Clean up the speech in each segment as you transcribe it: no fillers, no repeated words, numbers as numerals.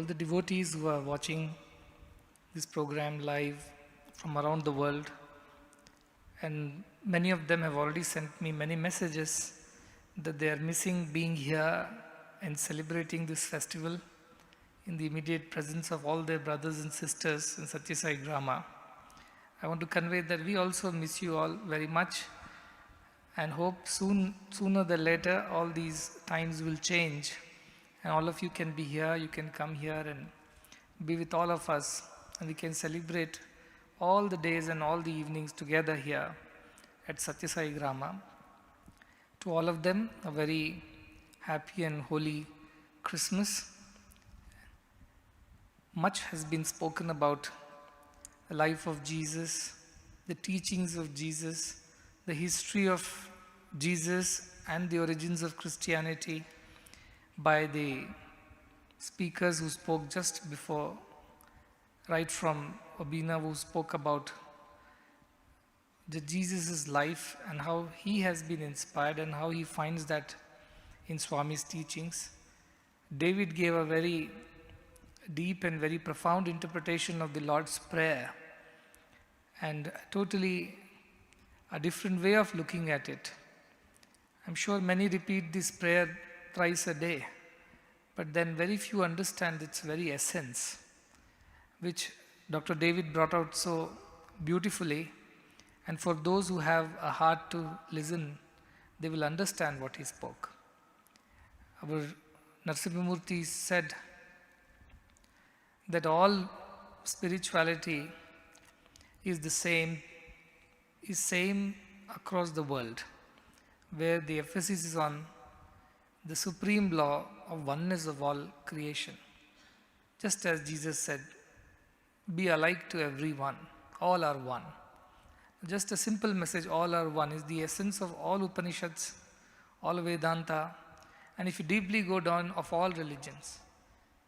all the devotees who are watching this program live from around the world. And many of them have already sent me many messages that they are missing being here and celebrating this festival in the immediate presence of all their brothers and sisters in Satyasai Grama. I want to convey that we also miss you all very much and hope sooner than later, all these times will change and all of you can be here, you can come here and be with all of us, and we can celebrate all the days and all the evenings together here at Satyasai Grama. To all of them, a very happy and holy Christmas. Much has been spoken about the life of Jesus, the teachings of Jesus, the history of Jesus and the origins of Christianity by the speakers who spoke just before, right from Obina, who spoke about Jesus' life and how he has been inspired and how he finds that in Swami's teachings. David gave a very deep and very profound interpretation of the Lord's Prayer, and totally a different way of looking at it. I'm sure many repeat this prayer thrice a day, but then very few understand its very essence, which Dr. David brought out so beautifully. And for those who have a heart to listen, they will understand what he spoke. Our Narasimhamurti said that all spirituality is same across the world, where the emphasis is on the supreme law of oneness of all creation. Just as Jesus said, be alike to everyone, all are one. Just a simple message, all are one, is the essence of all Upanishads, all Vedanta, and if you deeply go down, of all religions.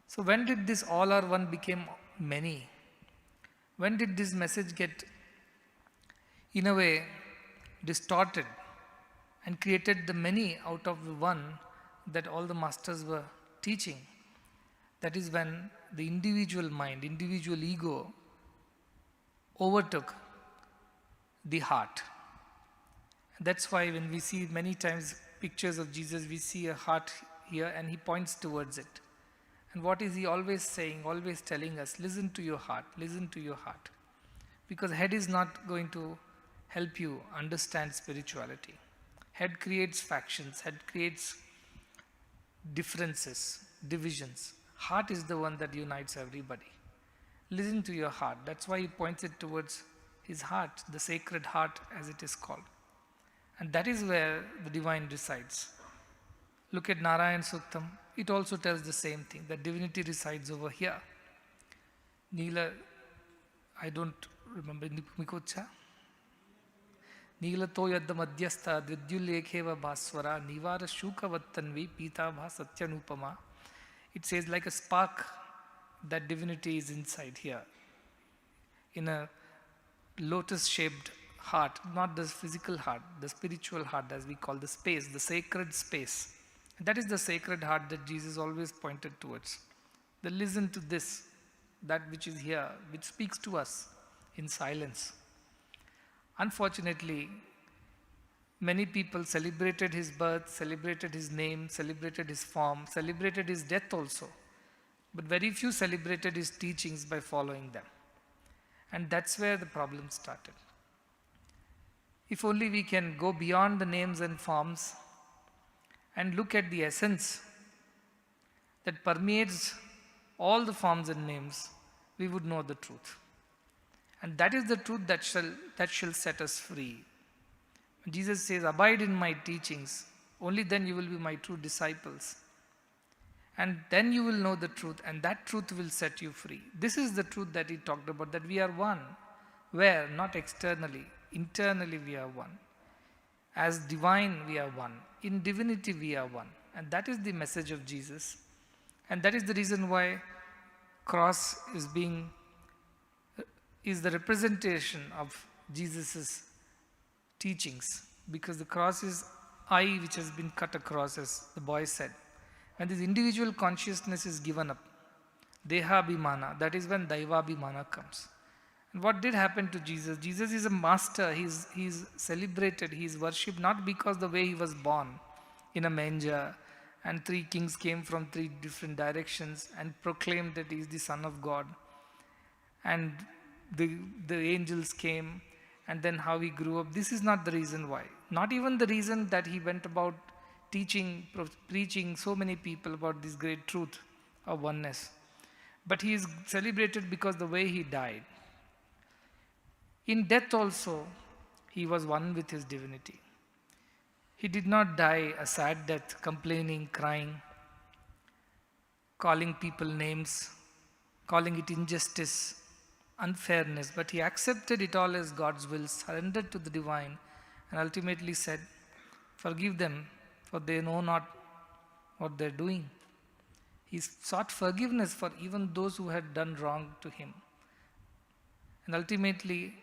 So when did this all are one become many? When did this message get, in a way, distorted and created the many out of the one that all the masters were teaching? That is when the individual mind, individual ego overtook the heart. That's why when we see many times pictures of Jesus, we see a heart here and he points towards it. And what is he always saying, always telling us? Listen to your heart, listen to your heart. Because head is not going to help you understand spirituality. Head creates factions, head creates differences, divisions. Heart is the one that unites everybody. Listen to your heart. That's why he points it towards his heart, the sacred heart as it is called. And that is where the divine resides. Look at Narayan Suktam. It also tells the same thing, that divinity resides over here. Neela, I don't remember, Mikocha. Neela to yadda madhyastha dvidyulekheva bhaswara nivara shuka vattanvi pitabha satyanupama. It says like a spark, that divinity is inside here. In a lotus-shaped heart, not the physical heart, the spiritual heart as we call the space, the sacred space. That is the sacred heart that Jesus always pointed towards. They listen to this, that which is here, which speaks to us in silence. Unfortunately, many people celebrated his birth, celebrated his name, celebrated his form, celebrated his death also. But very few celebrated his teachings by following them. And that's where the problem started. If only we can go beyond the names and forms and look at the essence that permeates all the forms and names, we would know the truth. And that is the truth that shall set us free. Jesus says, abide in my teachings, only then you will be my true disciples. And then you will know the truth, and that truth will set you free. This is the truth that he talked about, that we are one. Where? Not externally. Internally we are one. As divine we are one. In divinity we are one. And that is the message of Jesus. And that is the reason why cross is the representation of Jesus' teachings. Because the cross is eye which has been cut across, as the boy said. And this individual consciousness is given up. Dehabhimana, that is when Daivabhimana comes. And what did happen to Jesus? Jesus is a master. He's celebrated. He's worshipped not because the way he was born in a manger and three kings came from three different directions and proclaimed that he is the Son of God. And the angels came, and then how he grew up. This is not the reason why. Not even the reason that he went about teaching, preaching so many people about this great truth of oneness. But he is celebrated because the way he died. In death also, he was one with his divinity. He did not die a sad death, complaining, crying, calling people names, calling it injustice, unfairness, but he accepted it all as God's will, surrendered to the divine, and ultimately said, "Forgive them, for they know not what they're doing." He sought forgiveness for even those who had done wrong to him. And ultimately,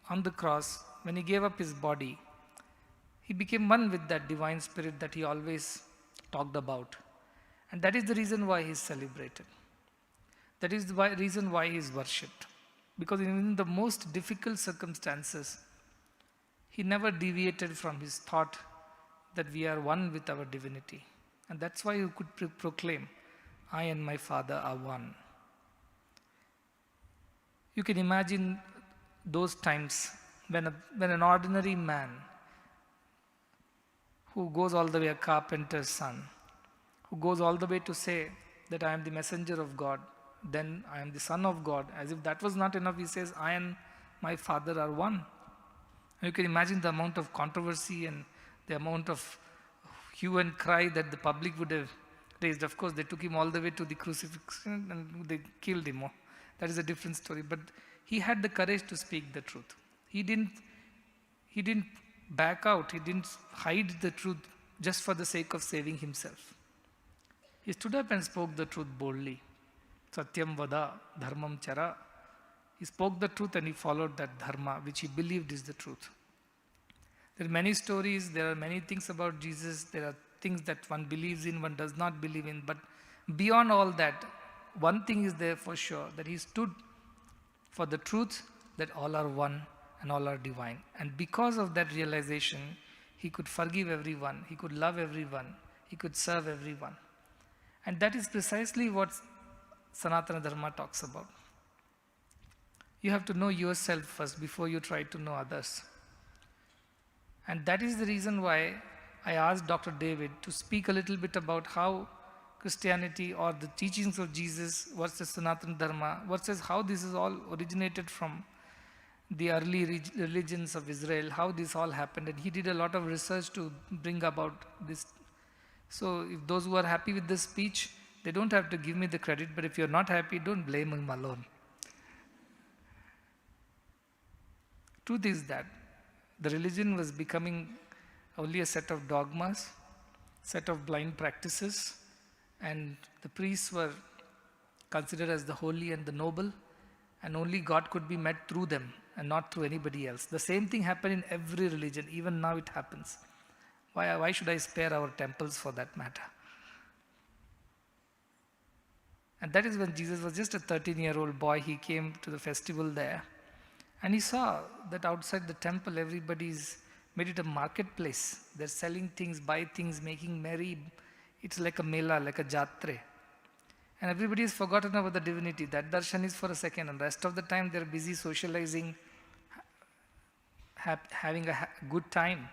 on the cross, when he gave up his body, he became one with that divine spirit that he always talked about. And that is the reason why he is celebrated. That is the reason why he is worshipped. Because in the most difficult circumstances, he never deviated from his thought that we are one with our divinity. And that's why he could proclaim, "I and my Father are one." You can imagine those times when an ordinary man who goes all the way, a carpenter's son, who goes all the way to say that I am the messenger of God, then I am the Son of God. As if that was not enough, he says, "I and my Father are one." And you can imagine the amount of controversy and the amount of hue and cry that the public would have raised. Of course, they took him all the way to the crucifixion and they killed him. That is a different story. But he had the courage to speak the truth. He didn't back out. He didn't hide the truth just for the sake of saving himself. He stood up and spoke the truth boldly. Satyam vada, dharmam chara. He spoke the truth and he followed that dharma, which he believed is the truth. There are many stories, there are many things about Jesus, there are things that one believes in, one does not believe in, but beyond all that, one thing is there for sure, that he stood for the truth that all are one and all are divine. And because of that realization, he could forgive everyone, he could love everyone, he could serve everyone. And that is precisely what Sanatana Dharma talks about. You have to know yourself first before you try to know others. And that is the reason why I asked Dr. David to speak a little bit about how Christianity or the teachings of Jesus versus Sanatana Dharma versus how this is all originated from the early religions of Israel, how this all happened. And he did a lot of research to bring about this. So if those who are happy with this speech, they don't have to give me the credit, but if you're not happy, don't blame him alone. Truth is that the religion was becoming only a set of dogmas, set of blind practices, and the priests were considered as the holy and the noble, and only God could be met through them and not through anybody else. The same thing happened in every religion. Even now it happens. Why should I spare our temples for that matter? And that is when Jesus was just a 13-year-old boy. He came to the festival there, and he saw that outside the temple, everybody's made it a marketplace. They're selling things, buy things, making merry. It's like a mela, like a jatre. And everybody has forgotten about the divinity. That darshan is for a second, and the rest of the time they're busy socializing, having a good time.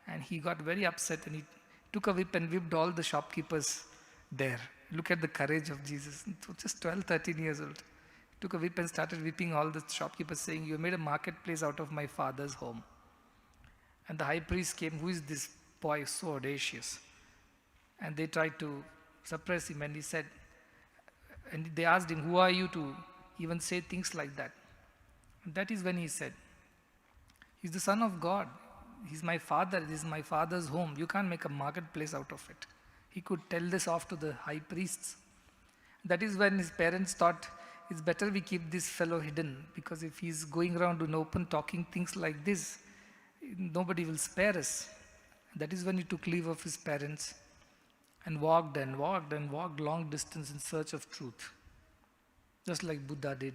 And he got very upset, and he took a whip and whipped all the shopkeepers there. Look at the courage of Jesus. Just 12, 13 years old. He took a whip and started whipping all the shopkeepers, saying, "You made a marketplace out of my father's home." And the high priest came, "Who is this boy so audacious?" And they tried to suppress him, and he said, and they asked him, "Who are you to even say things like that?" And that is when he said, "He's the Son of God. He's my father. This is my father's home. You can't make a marketplace out of it." He could tell this off to the high priests. That is when his parents thought, it's better we keep this fellow hidden, because if he's going around in open talking things like this, nobody will spare us. That is when he took leave of his parents and walked and walked and walked long distance in search of truth. just like Buddha did.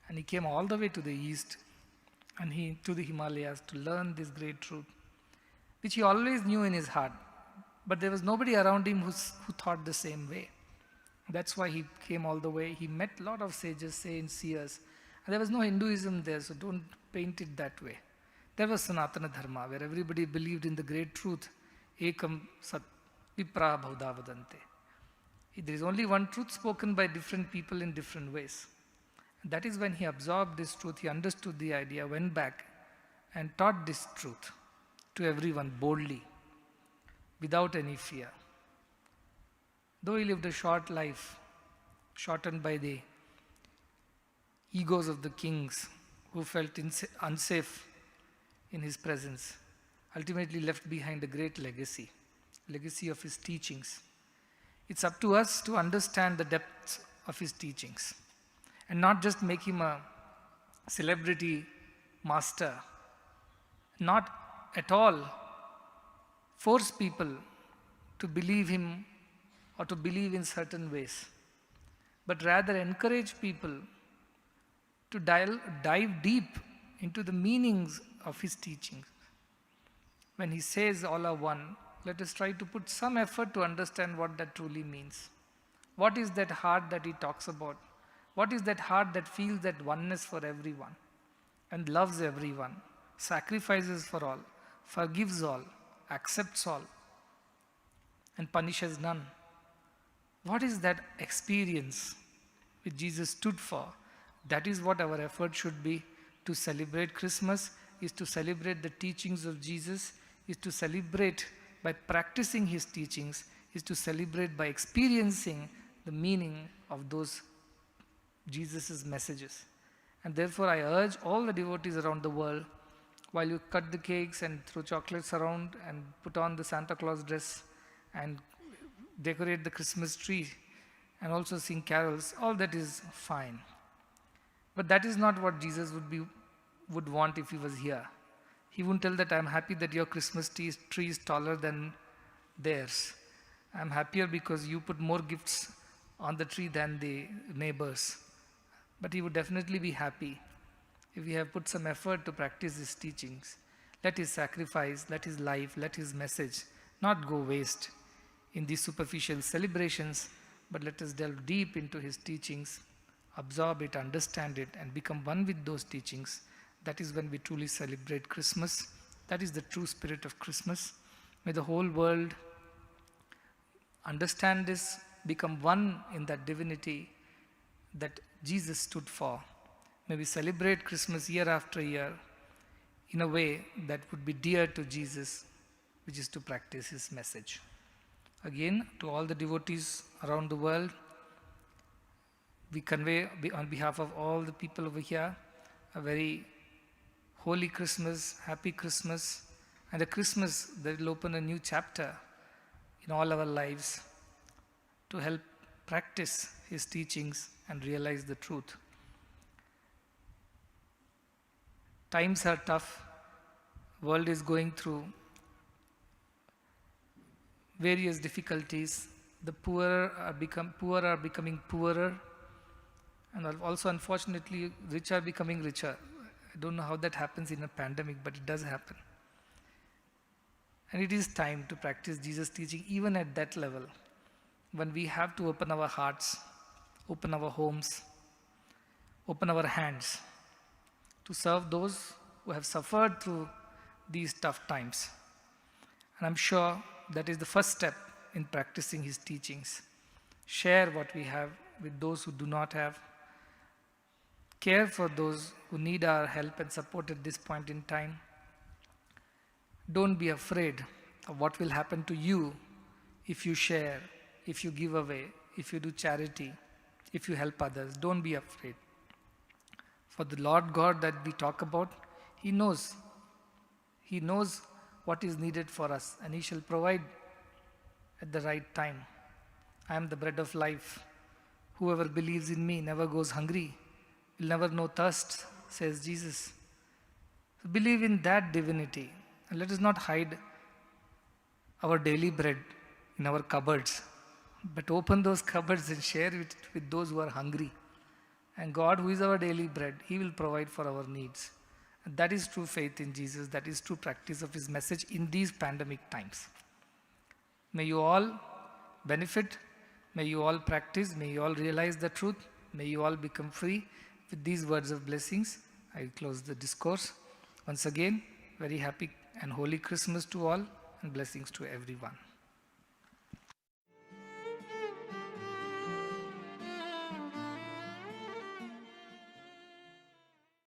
And he came all the way to the east and to the Himalayas to learn this great truth, which he always knew in his heart. But there was nobody around him who thought the same way. That's why he came all the way. He met a lot of sages, saints, seers. And there was no Hinduism there, so don't paint it that way. There was Sanatana Dharma, where everybody believed in the great truth. Ekam Sat Vipra Bhavda Vadante. There is only one truth spoken by different people in different ways. And that is when he absorbed this truth, he understood the idea, went back and taught this truth to everyone boldly, without any fear. Though he lived a short life, shortened by the egos of the kings who felt unsafe in his presence, ultimately left behind a great legacy of his teachings. It's up to us to understand the depths of his teachings and not just make him a celebrity master, not at all force people to believe him or to believe in certain ways, but rather encourage people to dive deep into the meanings of his teachings. When he says all are one, let us try to put some effort to understand what that truly means. What is that heart that he talks about? What is that heart that feels that oneness for everyone and loves everyone, sacrifices for all, forgives all, accepts all, and punishes none? What is that experience which Jesus stood for? That is what our effort should be. To celebrate Christmas is to celebrate the teachings of Jesus, is to celebrate by practicing his teachings, is to celebrate by experiencing the meaning of those Jesus' messages. And therefore I urge all the devotees around the world, while you cut the cakes and throw chocolates around and put on the Santa Claus dress and decorate the Christmas tree and also sing carols, all that is fine. But that is not what Jesus would want if he was here. He wouldn't tell that I'm happy that your Christmas tree is taller than theirs. I'm happier because you put more gifts on the tree than the neighbors. But he would definitely be happy if we have put some effort to practice his teachings. Let his sacrifice, let his life, let his message not go waste in these superficial celebrations, but let us delve deep into his teachings, absorb it, understand it, and become one with those teachings. That is when we truly celebrate Christmas. That is the true spirit of Christmas. May the whole world understand this, become one in that divinity that Jesus stood for. May we celebrate Christmas year after year in a way that would be dear to Jesus, which is to practice his message. Again, to all the devotees around the world, we convey on behalf of all the people over here a very holy Christmas, happy Christmas, and a Christmas that will open a new chapter in all our lives to help practice his teachings and realize the truth. Times are tough. World is going through various difficulties. The poor are becoming poorer, and also unfortunately rich are becoming richer. I don't know how that happens in a pandemic, but it does happen. And it is time to practice Jesus' teaching even at that level, when we have to open our hearts, open our homes, open our hands to serve those who have suffered through these tough times. And I'm sure that is the first step in practicing his teachings. Share what we have with those who do not have. Care for those who need our help and support at this point in time. Don't be afraid of what will happen to you if you share, if you give away, if you do charity, if you help others. Don't be afraid. For the Lord God that we talk about, he knows. He knows what is needed for us, and he shall provide at the right time. I am the bread of life. Whoever believes in me never goes hungry, will never know thirst, says Jesus. So believe in that divinity, and let us not hide our daily bread in our cupboards, but open those cupboards and share it with those who are hungry. And God, who is our daily bread, He will provide for our needs. And that is true faith in Jesus. That is true practice of His message in these pandemic times. May you all benefit. May you all practice. May you all realize the truth. May you all become free. With these words of blessings, I close the discourse. Once again, very happy and holy Christmas to all, and blessings to everyone.